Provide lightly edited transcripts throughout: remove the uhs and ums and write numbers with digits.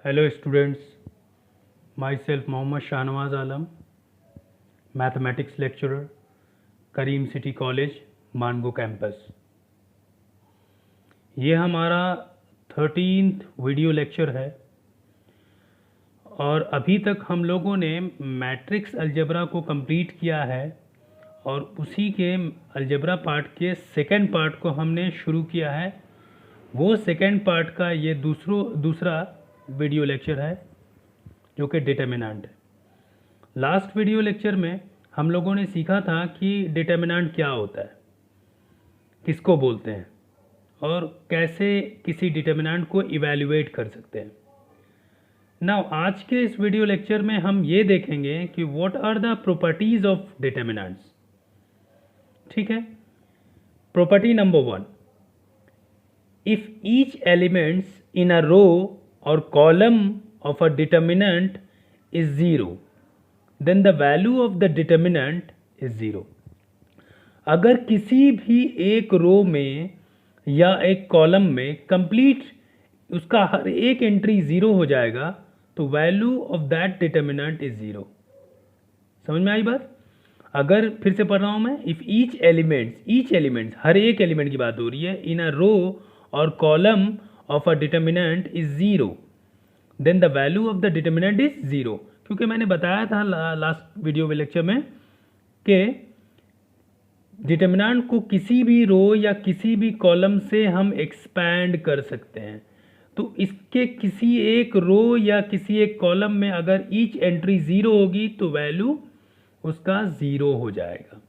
Hello students, myself Mohammad Shahnawaz Alam, mathematics lecturer, करीम city college Mango campus. ये हमारा 13th video lecture है और अभी तक हम लोगों ने मैट्रिक्स अलजेब्रा को कंप्लीट किया है और उसी के अलजेब्रा पार्ट के सेकंड पार्ट को हमने शुरू किया है। वो सेकंड पार्ट का ये दूसरा वीडियो लेक्चर है जो कि डिटर्मिनेंट है। लास्ट वीडियो लेक्चर में हम लोगों ने सीखा था कि डिटर्मिनेंट क्या होता है, किसको बोलते हैं और कैसे किसी डिटर्मिनेंट को इवैल्यूएट कर सकते हैं। नाउ आज के इस वीडियो लेक्चर में हम ये देखेंगे कि what are the properties of determinants. ठीक है, property number 1, if each elements in a row और column of a determinant is 0, then the value of the determinant is 0। अगर किसी भी एक रो में या एक कॉलम में कंप्लीट उसका हर एक एंट्री 0 हो जाएगा तो value of that determinant is 0। समझ में आई बात? अगर फिर से पढ़ रहा हूं मैं, इफ ईच एलिमेंट्स हर एक एलिमेंट की बात हो रही है, इन अ रो और column of a determinant is 0, then the value of the determinant is 0। क्योंकि मैंने बताया था लास्ट वीडियो लेक्चर में कि डिटर्मिनेंट को किसी भी रो या किसी भी कॉलम से हम एक्सपैंड कर सकते हैं। तो इसके किसी एक रो या किसी एक कॉलम में अगर ईच एंट्री 0 होगी तो वैल्यू उसका 0 हो जाएगा।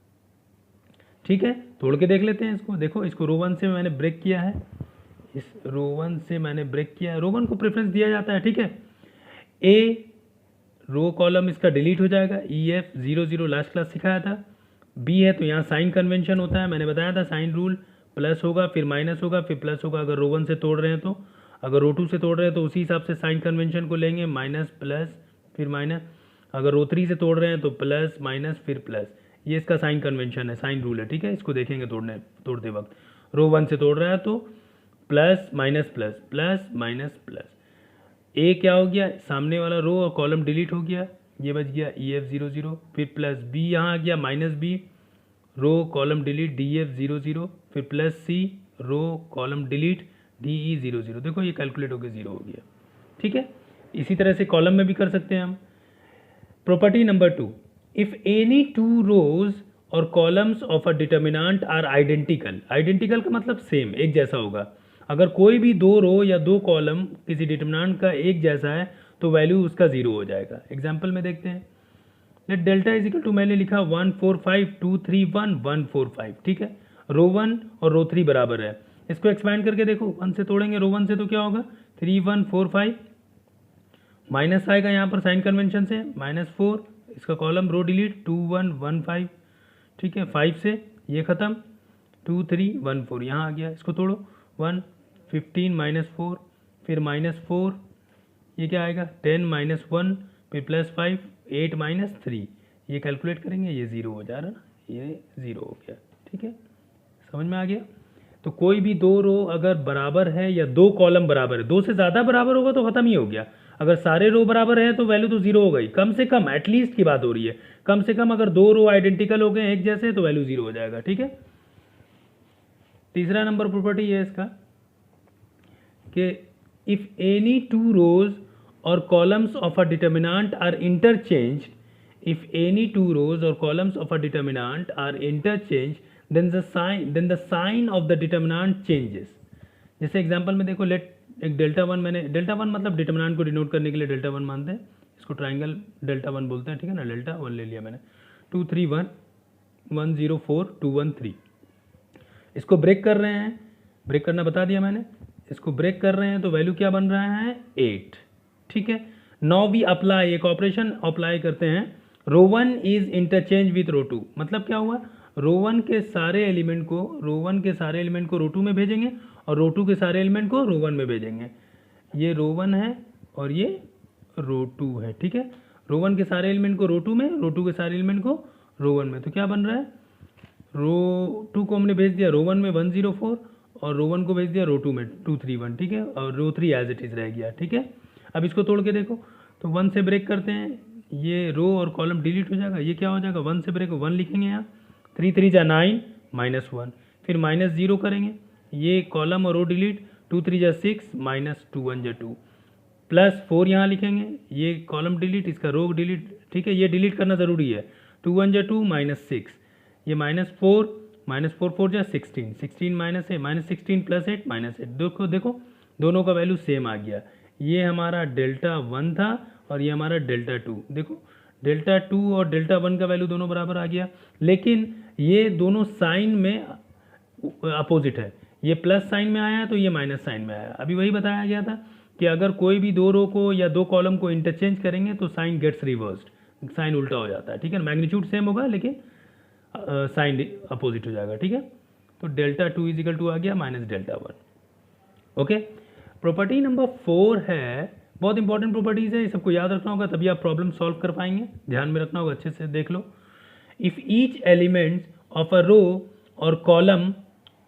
ठीक है, तोड़ के देख लेते हैं इसको। देखो, इसको रो 1 से मैंने ब्रेक किया है, इस रो 1 से मैंने ब्रेक किया है। रो 1 को प्रेफरेंस दिया जाता है। ठीक है, ए रो कॉलम इसका डिलीट हो जाएगा, EF 0 0 लास्ट क्लास सिखाया था। बी है तो यहाँ साइन कन्वेंशन होता है, मैंने बताया था साइन रूल, प्लस होगा फिर माइनस होगा फिर प्लस होगा अगर रो 1 से तोड़ रहे हैं तो। अगर रो 2 से तोड़ रहे हैं तो उसी हिसाब से साइन कन्वेंशन को लेंगे, माइनस प्लस फिर माइनस। अगर रो 3 से तोड़ रहे हैं तो प्लस माइनस फिर प्लस। ये इसका साइन कन्वेंशन है, साइन रूल है। ठीक है, इसको देखेंगे तोड़ते वक्त। रो 1 से तोड़ रहा है तो plus minus plus plus minus plus. ए क्या हो गया, सामने वाला रो और कॉलम डिलीट हो गया, ये बच गया EF 0 0, फिर प्लस बी यहाँ आ गया minus B, row column delete DF 0 0, फिर plus C row column delete DE 0 0। देखो ये कैलकुलेट होकर 0 हो गया। ठीक है, इसी तरह से कॉलम में भी कर सकते हैं हम। Property number 2, if any two rows और columns of a determinant are identical. Identical का मतलब सेम, एक जैसा होगा। अगर कोई भी दो रो या दो कॉलम किसी डिटर्मिनेंट का एक जैसा है तो वैल्यू उसका 0 हो जाएगा। एग्जांपल में देखते हैं, let delta is equal to, मैंने लिखा 1 4 5 2 3 1 1 4 5। ठीक है, रो 1 और रो 3 बराबर है। इसको एक्सपैंड करके देखो, 1 से तोड़ेंगे रो 1 से तो क्या होगा 3 1 4 5, माइनस आएगा यहाँ पर साइन कन्वेंशन से -4, इसका कॉलम रो डिलीट 2 1 1 5। ठीक है, 5 से ये ख़त्म, 2 3 1 4 यहाँ आ गया। इसको तोड़ो, 1 15 -4 फिर -4, ये क्या आएगा 10 -1 फिर +5 8 -3। ये कैलकुलेट करेंगे, ये 0 हो जा रहा ना, ये 0 हो गया। ठीक है, समझ में आ गया? तो कोई भी दो रो अगर बराबर है या दो कॉलम बराबर है, दो से ज़्यादा बराबर होगा तो ख़त्म ही हो गया। अगर सारे रो बराबर है तो वैल्यू तो 0 हो गई, कम से कम, एटलीस्ट की बात हो रही है। कम से कम अगर दो रो आइडेंटिकल हो गए एक जैसे तो वैल्यू 0 हो जाएगा। ठीक है, तीसरा नंबर प्रॉपर्टी है इसका कि इफ एनी टू रोज और columns of a determinant are interchanged, if any two rows or columns of a determinant are interchanged, then the sign of the determinant changes। जैसे एग्जांपल में देखो, late एक delta 1, मैंने delta 1 मतलब determinant को denote करने के लिए डेल्टा 1 मानते हैं, इसको ट्राइंगल डेल्टा 1 बोलते हैं। ठीक है ना, डेल्टा 1 ले लिया मैंने, 2 3 1 1 0 4 2 1 3। इसको ब्रेक कर रहे हैं, ब्रेक करना बता दिया मैंने। इसको ब्रेक कर रहे हैं तो वैल्यू क्या बन रहा है 8। ठीक है, नाउ वी अप्लाई, एक ऑपरेशन अप्लाई करते हैं, रो 1 इज इंटरचेंज विथ रो 2। मतलब क्या हुआ, रो 1 के सारे एलिमेंट को रो 2 में भेजेंगे और रो 2 के सारे एलिमेंट को रो 1 में भेजेंगे। ये रो 1 है और ये रो 2 है। ठीक है, रो 1 के सारे एलिमेंट को रो 2 में, रो 2 के सारे एलिमेंट को रो 1 में। तो क्या बन रहा है, रो 2 को हमने भेज दिया रो 1 में 1 0 4 और रो 1 को भेज दिया रो 2 में 2 3 1। ठीक है, और रो 3 एज इट इज रह गया। ठीक है, अब इसको तोड़ के देखो, तो 1 से ब्रेक करते हैं, ये रो और कॉलम डिलीट हो जाएगा, ये क्या हो जाएगा 1 से ब्रेक 1 लिखेंगे यहाँ, 3 3 जा 9 -1, फिर -0 करेंगे, ये कॉलम और रो डिलीट, 2 3 जा 6 -2 1 जा 2, +4 यहाँ लिखेंगे, ये कॉलम डिलीट, इसका रो डिलीट, ठीक है, ये डिलीट करना ज़रूरी है, 2 1 जा 2 -6, ये -4 -4 4 जा 16, 16 माइनस है -16 + 8 -8, देखो देखो दोनों का वैल्यू सेम आ गया, ये हमारा डेल्टा 1 था और ये हमारा डेल्टा 2, देखो डेल्टा 2 और डेल्टा 1 का वैल्यू दोनों बराबर आ गया, लेकिन ये दोनों साइन में अपोजिट है, ये प्लस साइन में आया तो ये माइनस साइन में आया। अभी वही बताया गया था कि अगर कोई भी दो रो को या दो कॉलम को इंटरचेंज करेंगे तो साइन गेट्स रिवर्स्ड, साइन उल्टा हो जाता है, ठीक है, मैग्नीट्यूड सेम होगा लेकिन साइन अपोजिट हो जाएगा, ठीक है। तो डेल्टा 2 = आ गया -डेल्टा 1। ओके, प्रॉपर्टी नंबर 4 है, बहुत इंपॉर्टेंट प्रॉपर्टीज़ है, ये सबको याद रखना होगा तभी आप प्रॉब्लम सॉल्व कर पाएंगे, ध्यान में रखना होगा, अच्छे से देख लो। If each element of a row और column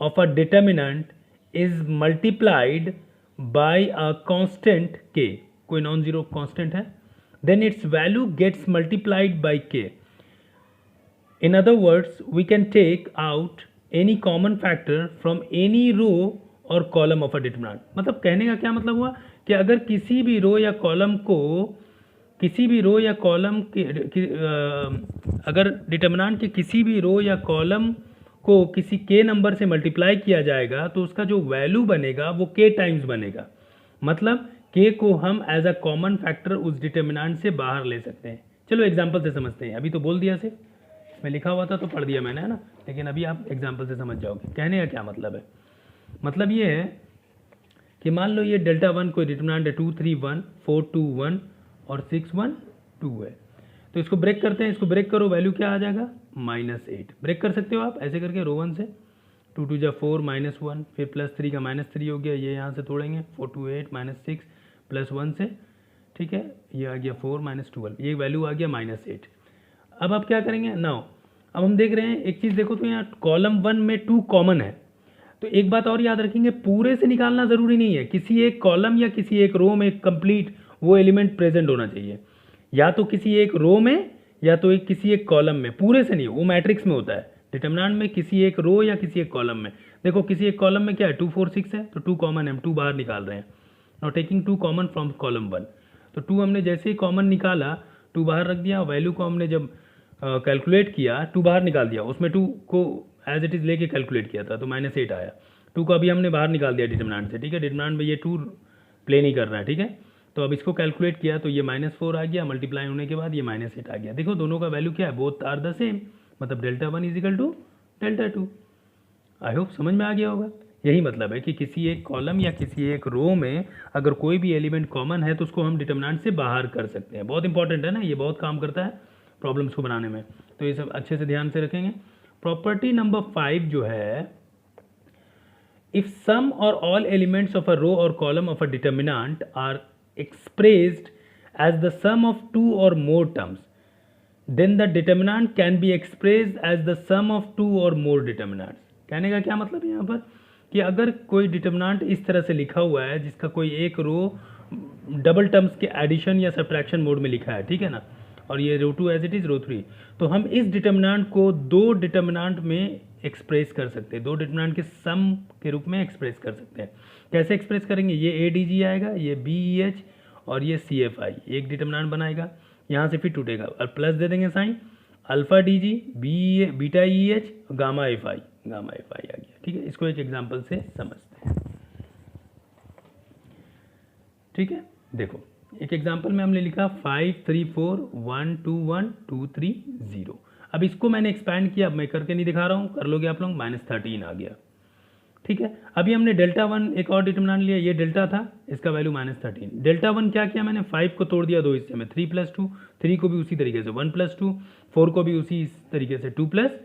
of a determinant is multiplied by a constant k, कोई नॉन जीरो कांस्टेंट है, then its value gets multiplied by k। In other words, we can take out any common factor from any row or column of a determinant। मतलब कहने का क्या मतलब हुआ कि अगर किसी भी रो या कॉलम को अगर डिटर्मिनेंट के किसी भी रो या कॉलम को किसी k नंबर से मल्टीप्लाई किया जाएगा तो उसका जो वैल्यू बनेगा वो k टाइम्स बनेगा, मतलब k को हम एज अ कॉमन फैक्टर उस डिटर्मिनेंट से बाहर ले सकते हैं। चलो एग्जाम्पल से समझते हैं, अभी तो बोल दिया सिर्फ, में लिखा हुआ था तो पढ़ दिया मैंने, है ना, लेकिन अभी आप एग्जाम्पल से समझ जाओगे कहने का क्या मतलब है। मतलब ये है कि मान लो ये डेल्टा 1 कोई डिटर्मिनेंट है 2 3 1 4 2 1 और 6 1 2 है, तो इसको ब्रेक करते हैं, इसको ब्रेक करो, वैल्यू क्या आ जाएगा -8। ब्रेक कर सकते हो आप ऐसे करके, रो 1 से 2 2 जा 4 -1, फिर +3 का -3 हो गया, ये यहाँ से तोड़ेंगे 4 2 8 -6 +1 से, ठीक है, ये आ गया 4 -12, ये वैल्यू आ गया -8। अब आप क्या करेंगे नाउ, अब हम देख रहे हैं एक चीज़ देखो, तो यहाँ कॉलम 1 में 2 कॉमन है, तो एक बात और याद रखेंगे, पूरे से निकालना ज़रूरी नहीं है, किसी एक कॉलम या किसी एक रो में कंप्लीट वो एलिमेंट प्रेजेंट होना चाहिए, या तो किसी एक रो में या तो किसी एक कॉलम में, पूरे से नहीं, वो मैट्रिक्स में होता है डिटर्मिनेंट में, किसी एक रो या किसी एक कॉलम में। देखो किसी एक कॉलम में क्या है 2 4 6 है, तो 2 कॉमन है, हम 2 बाहर निकाल रहे हैं, now taking 2 common from column 1, तो 2 हमने जैसे ही कॉमन निकाला 2 बाहर रख दिया, वैल्यू को हमने जब कैलकुलेट किया 2 बाहर निकाल दिया, उसमें 2 को एज इट इज़ लेके कैलकुलेट किया था तो -8 आया, 2 को अभी हमने बाहर निकाल दिया डिटर्मिनेंट से, ठीक है, डिटर्मिनेंट में ये 2 प्ले नहीं कर रहा है, ठीक है, तो अब इसको कैलकुलेट किया तो ये -4 आ गया, मल्टीप्लाई होने के बाद ये -8 आ गया। देखो दोनों का वैल्यू क्या है, बोथ आर द सेम, मतलब डेल्टा 1 = डेल्टा 2। आई होप समझ में आ गया होगा। यही मतलब है कि किसी एक कॉलम या किसी एक रो में अगर कोई भी एलिमेंट कॉमन है तो उसको हम डिटर्मिनेंट से बाहर कर सकते हैं। बहुत इंपॉर्टेंट है ना, ये बहुत काम करता है प्रॉब्लम्स को बनाने में, तो ये सब अच्छे से ध्यान से रखेंगे। प्रॉपर्टी नंबर 5 जो है, इफ सम और all elements of a row और column of a determinant are expressed as the sum of 2 or more terms, then the determinant can be expressed as the sum of 2 or more determinants। कहने का क्या मतलब है यहाँ पर कि अगर कोई डिटर्मिनेंट इस तरह से लिखा हुआ है जिसका कोई एक रो डबल टर्म्स के एडिशन या सब्ट्रैक्शन मोड में लिखा है, ठीक है ना, और ये रो 2 एज इट इज़ रो 3, तो हम इस डिटर्मिनेंट को दो डिटर्मिनेंट में एक्सप्रेस कर सकते हैं, दो डिटर्मिनेंट के सम के रूप में एक्सप्रेस कर सकते हैं। कैसे एक्सप्रेस करेंगे, ये ADG आएगा, ये BEH और ये CFI एक डिटर्मिनेंट बनाएगा, यहाँ से फिर टूटेगा और प्लस दे देंगे sign, alpha DG beta EH gamma FI आ गया, ठीक है। इसको एक एग्जांपल से समझते हैं, ठीक है। देखो एक एग्जांपल में हमने लिखा 5 3 4 1 2 1 2 3 0। अब इसको मैंने एक्सपैंड किया, अब मैं करके नहीं दिखा रहा हूँ, कर लोगे आप लोग, -13 आ गया, ठीक है। अभी हमने डेल्टा 1 एक और डिटर्मिनेंट लिया, ये डेल्टा था, इसका वैल्यू -13। डेल्टा 1 क्या किया मैंने, 5 को तोड़ दिया दो हिस्से में, 3 + 2, 3 को भी उसी तरीके से 1 + 2, 4 को भी उसी तरीके से 2 +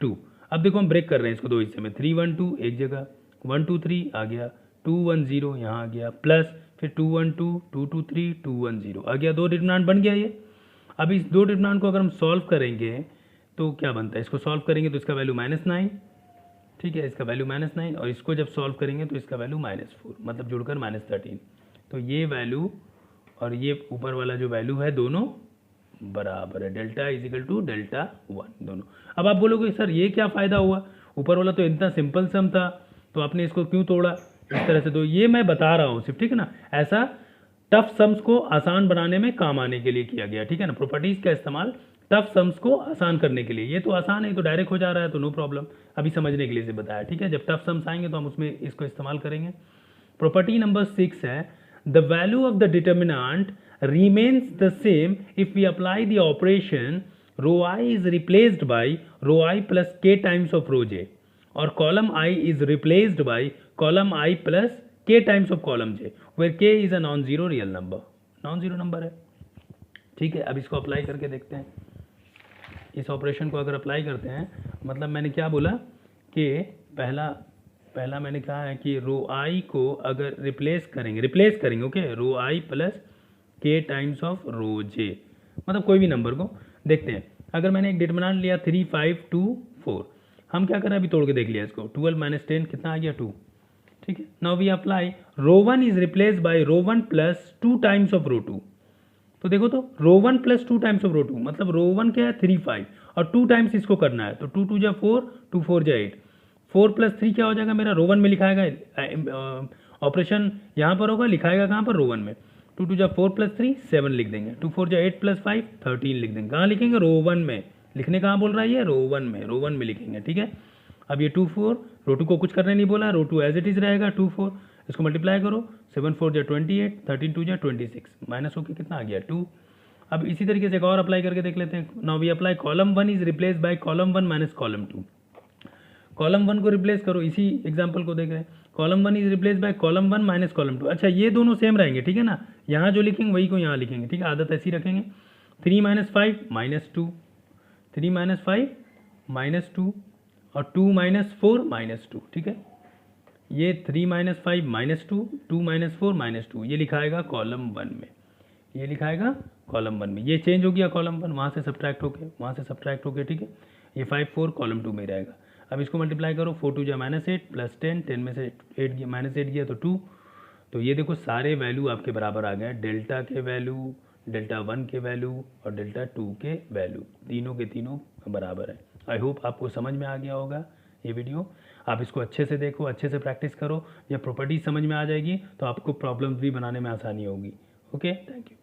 2। अब देखो हम ब्रेक कर रहे हैं इसको दो हिस्से में, 3 1 2 एक जगह, 1 2 3 आ गया, 2 1 0 यहाँ आ गया, प्लस फिर 2 1 2 2 2 3 2 1 0 आ गया, दो डिटर्मिनेंट बन गया ये। अब इस दो डिटर्मिनेंट को अगर हम सॉल्व करेंगे तो क्या बनता है, इसको सॉल्व करेंगे तो इसका वैल्यू -9, ठीक है, इसका वैल्यू -9, और इसको जब सॉल्व करेंगे तो इसका वैल्यू -4, मतलब जुड़कर -13, तो ये वैल्यू और ये ऊपर वाला जो वैल्यू है दोनों बराबर है, delta is equal to delta 1 दोनों। अब आप बोलोगे सर ये क्या फ़ायदा हुआ, ऊपर वाला तो इतना सिंपल सम था तो आपने इसको क्यों तोड़ा इस तरह से। तो ये मैं बता रहा हूँ सिर्फ, ठीक है ना, ऐसा टफ सम्स को आसान बनाने में काम आने के लिए किया गया, ठीक है ना। प्रॉपर्टीज़ का इस्तेमाल टफ सम्स को आसान करने के लिए, ये तो आसान है तो डायरेक्ट हो जा रहा है तो नो प्रॉब्लम, अभी समझने के लिए से बताया, ठीक है। जब टफ सम्स आएंगे तो हम उसमें इसको इस्तेमाल करेंगे। प्रॉपर्टी नंबर 6 है the value of the determinant remains the same if we apply the operation rho I is replaced by rho I plus k times of rho j और column I is replaced by column I plus k times of column j where k is a non-zero real number, non-zero number है, ठीक है। अब इसको apply करके देखते हैं। इस ऑपरेशन को अगर अप्लाई करते हैं, मतलब मैंने क्या बोला कि पहला मैंने कहा है कि रो आई को अगर रिप्लेस करेंगे ओके, रो आई प्लस के टाइम्स ऑफ रो जे, मतलब कोई भी नंबर को देखते हैं। अगर मैंने एक डिटर्मिनेंट लिया 3 5 2 4, हम क्या करें अभी तोड़ के देख लिया इसको, 12 माइनस 10 कितना आ गया 2, ठीक है। Now we apply row 1 is replace by row 1 plus 2 times of row 2। तो देखो तो row 1 plus 2 times of row 2, मतलब रो 1 क्या है 3 5 और 2 टाइम्स इसको करना है, तो 2 2 जा 4 2 4 जा 8, 4 प्लस 3 क्या हो जाएगा मेरा, रो 1 में लिखाएगा, ऑपरेशन यहाँ पर होगा, लिखाएगा कहाँ पर, रो 1 में। 2 2 जा 4 प्लस 3 7 लिख देंगे, 2 4 जा 8 प्लस 5 13 लिख देंगे। कहाँ लिखेंगे, रो 1 में, लिखने कहाँ बोल रहा है ये, रो 1 में लिखेंगे, ठीक है। अब ये 2 4 रो 2 को कुछ करने नहीं बोला, रो 2 एज इट इज रहेगा 2 4, इसको मल्टीप्लाई करो, 7 4 जा 28 13 2 जा 26, माइनस होकर कितना आ गया 2। अब इसी तरीके से एक और अप्लाई करके देख लेते हैं। Now we apply column 1 is replace by column 1 minus column 2। Column 1 को रिप्लेस करो, इसी एग्जांपल को देख रहे हैं, column 1 is replace by column 1 minus column 2। अच्छा ये दोनों सेम रहेंगे, ठीक है ना, यहाँ जो लिखेंगे वही को यहाँ लिखेंगे, ठीक है, आदत ऐसी रखेंगे। 3 माइनस 5 माइनस 2, 3 माइनस 5 माइनस 2 और 2 माइनस 4 माइनस 2, ठीक है। ये 3 माइनस 5 माइनस 2, 2 माइनस 4 माइनस 2, ये लिखाएगा कॉलम 1 में, ये लिखाएगा कॉलम 1 में। ये चेंज हो गया कॉलम 1, वहाँ से सब्ट्रैक्ट होके, ठीक है। ये 5 4 कॉलम 2 में रहेगा। अब इसको मल्टीप्लाई करो, 4 2 जा माइनस 8 प्लस 10, 10 में से 8 गया माइनस 8 गया तो 2। तो ये देखो सारे वैल्यू आपके बराबर आ गए, डेल्टा के वैल्यू, डेल्टा 1 के वैल्यू और डेल्टा 2 के वैल्यू, तीनों के तीनों बराबर है। आई होप आपको समझ में आ गया होगा ये वीडियो। आप इसको अच्छे से देखो, अच्छे से प्रैक्टिस करो, जब प्रॉपर्टी समझ में आ जाएगी तो आपको प्रॉब्लम्स भी बनाने में आसानी होगी। Okay, thank you.